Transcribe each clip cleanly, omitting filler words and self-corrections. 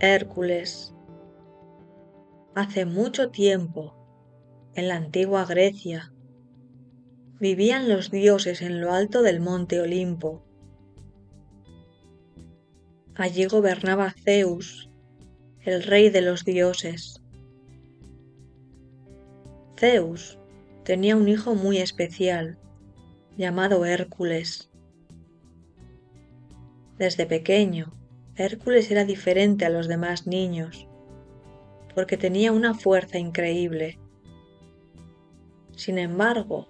Hércules. Hace mucho tiempo, en la antigua Grecia, vivían los dioses en lo alto del monte Olimpo. Allí gobernaba Zeus, el rey de los dioses. Zeus tenía un hijo muy especial, llamado Hércules. Desde pequeño, Hércules era diferente a los demás niños, porque tenía una fuerza increíble. Sin embargo,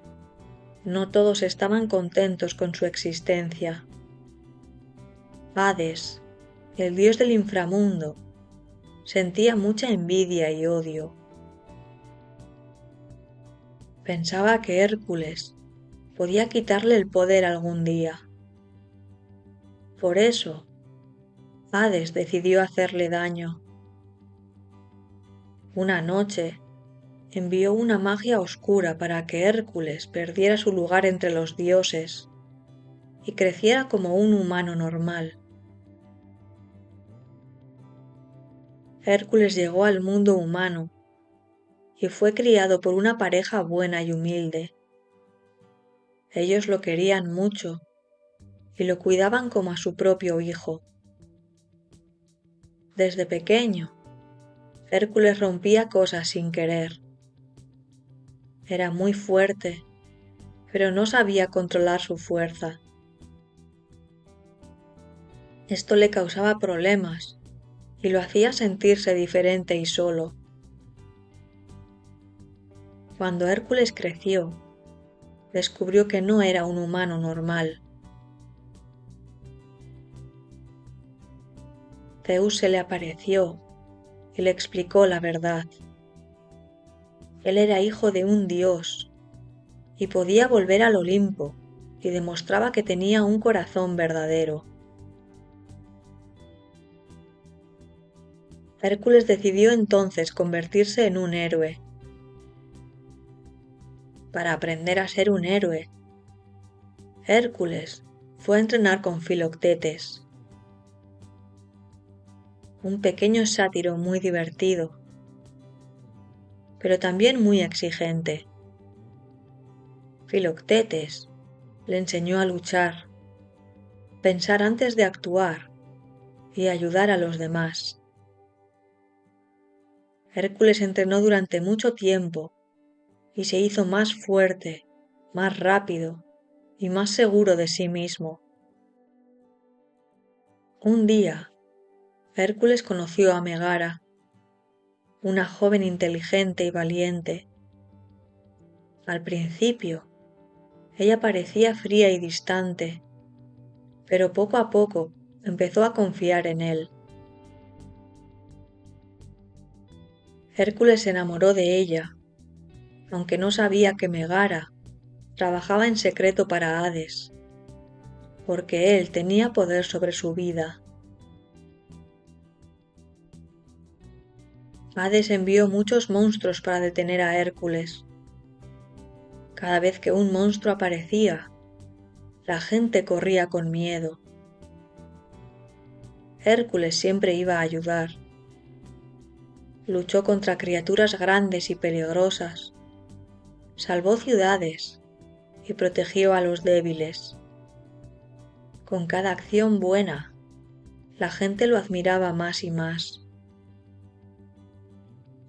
no todos estaban contentos con su existencia. Hades, el dios del inframundo, sentía mucha envidia y odio. Pensaba que Hércules podía quitarle el poder algún día. Por eso, Hades decidió hacerle daño. Una noche, envió una magia oscura para que Hércules perdiera su lugar entre los dioses y creciera como un humano normal. Hércules llegó al mundo humano y fue criado por una pareja buena y humilde. Ellos lo querían mucho y lo cuidaban como a su propio hijo. Desde pequeño, Hércules rompía cosas sin querer. Era muy fuerte, pero no sabía controlar su fuerza. Esto le causaba problemas y lo hacía sentirse diferente y solo. Cuando Hércules creció, descubrió que no era un humano normal. Zeus se le apareció y le explicó la verdad. Él era hijo de un dios y podía volver al Olimpo, y demostraba que tenía un corazón verdadero. Hércules decidió entonces convertirse en un héroe. Para aprender a ser un héroe, Hércules fue a entrenar con Filoctetes, un pequeño sátiro muy divertido, pero también muy exigente. Filoctetes le enseñó a luchar, pensar antes de actuar y ayudar a los demás. Hércules entrenó durante mucho tiempo y se hizo más fuerte, más rápido y más seguro de sí mismo. Un día, Hércules conoció a Megara, una joven inteligente y valiente. Al principio, ella parecía fría y distante, pero poco a poco empezó a confiar en él. Hércules se enamoró de ella, aunque no sabía que Megara trabajaba en secreto para Hades, porque él tenía poder sobre su vida. Hades envió muchos monstruos para detener a Hércules. Cada vez que un monstruo aparecía, la gente corría con miedo. Hércules siempre iba a ayudar. Luchó contra criaturas grandes y peligrosas, salvó ciudades y protegió a los débiles. Con cada acción buena, la gente lo admiraba más y más.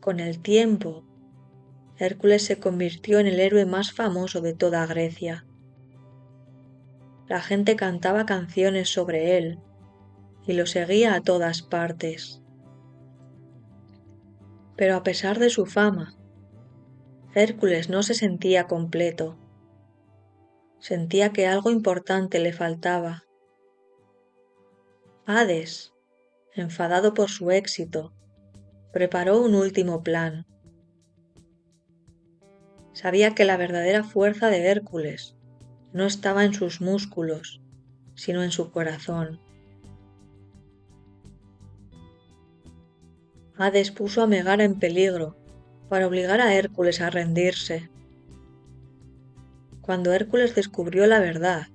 Con el tiempo, Hércules se convirtió en el héroe más famoso de toda Grecia. La gente cantaba canciones sobre él y lo seguía a todas partes. Pero a pesar de su fama, Hércules no se sentía completo. Sentía que algo importante le faltaba. Hades, enfadado por su éxito, preparó un último plan. Sabía que la verdadera fuerza de Hércules no estaba en sus músculos, sino en su corazón. Hades puso a Megara en peligro para obligar a Hércules a rendirse. Cuando Hércules descubrió la verdad,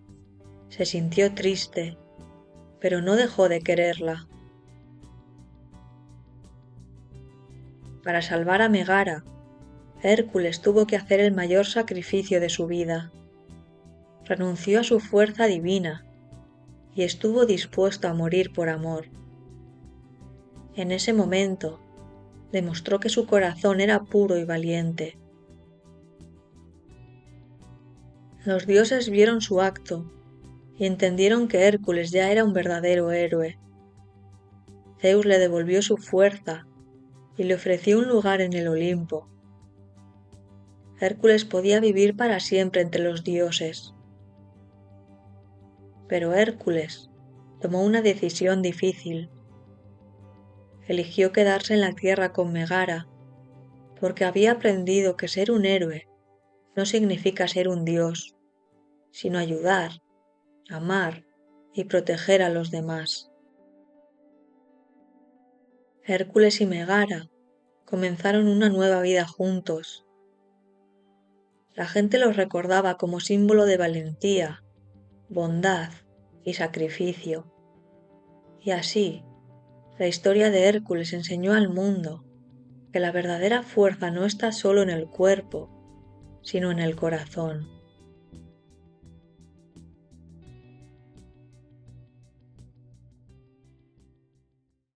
se sintió triste, pero no dejó de quererla. Para salvar a Megara, Hércules tuvo que hacer el mayor sacrificio de su vida. Renunció a su fuerza divina y estuvo dispuesto a morir por amor. En ese momento, demostró que su corazón era puro y valiente. Los dioses vieron su acto y entendieron que Hércules ya era un verdadero héroe. Zeus le devolvió su fuerza y le ofreció un lugar en el Olimpo. Hércules podía vivir para siempre entre los dioses. Pero Hércules tomó una decisión difícil. Eligió quedarse en la tierra con Megara, porque había aprendido que ser un héroe no significa ser un dios, sino ayudar, amar y proteger a los demás. Hércules y Megara comenzaron una nueva vida juntos. La gente los recordaba como símbolo de valentía, bondad y sacrificio. Y así, la historia de Hércules enseñó al mundo que la verdadera fuerza no está solo en el cuerpo, sino en el corazón.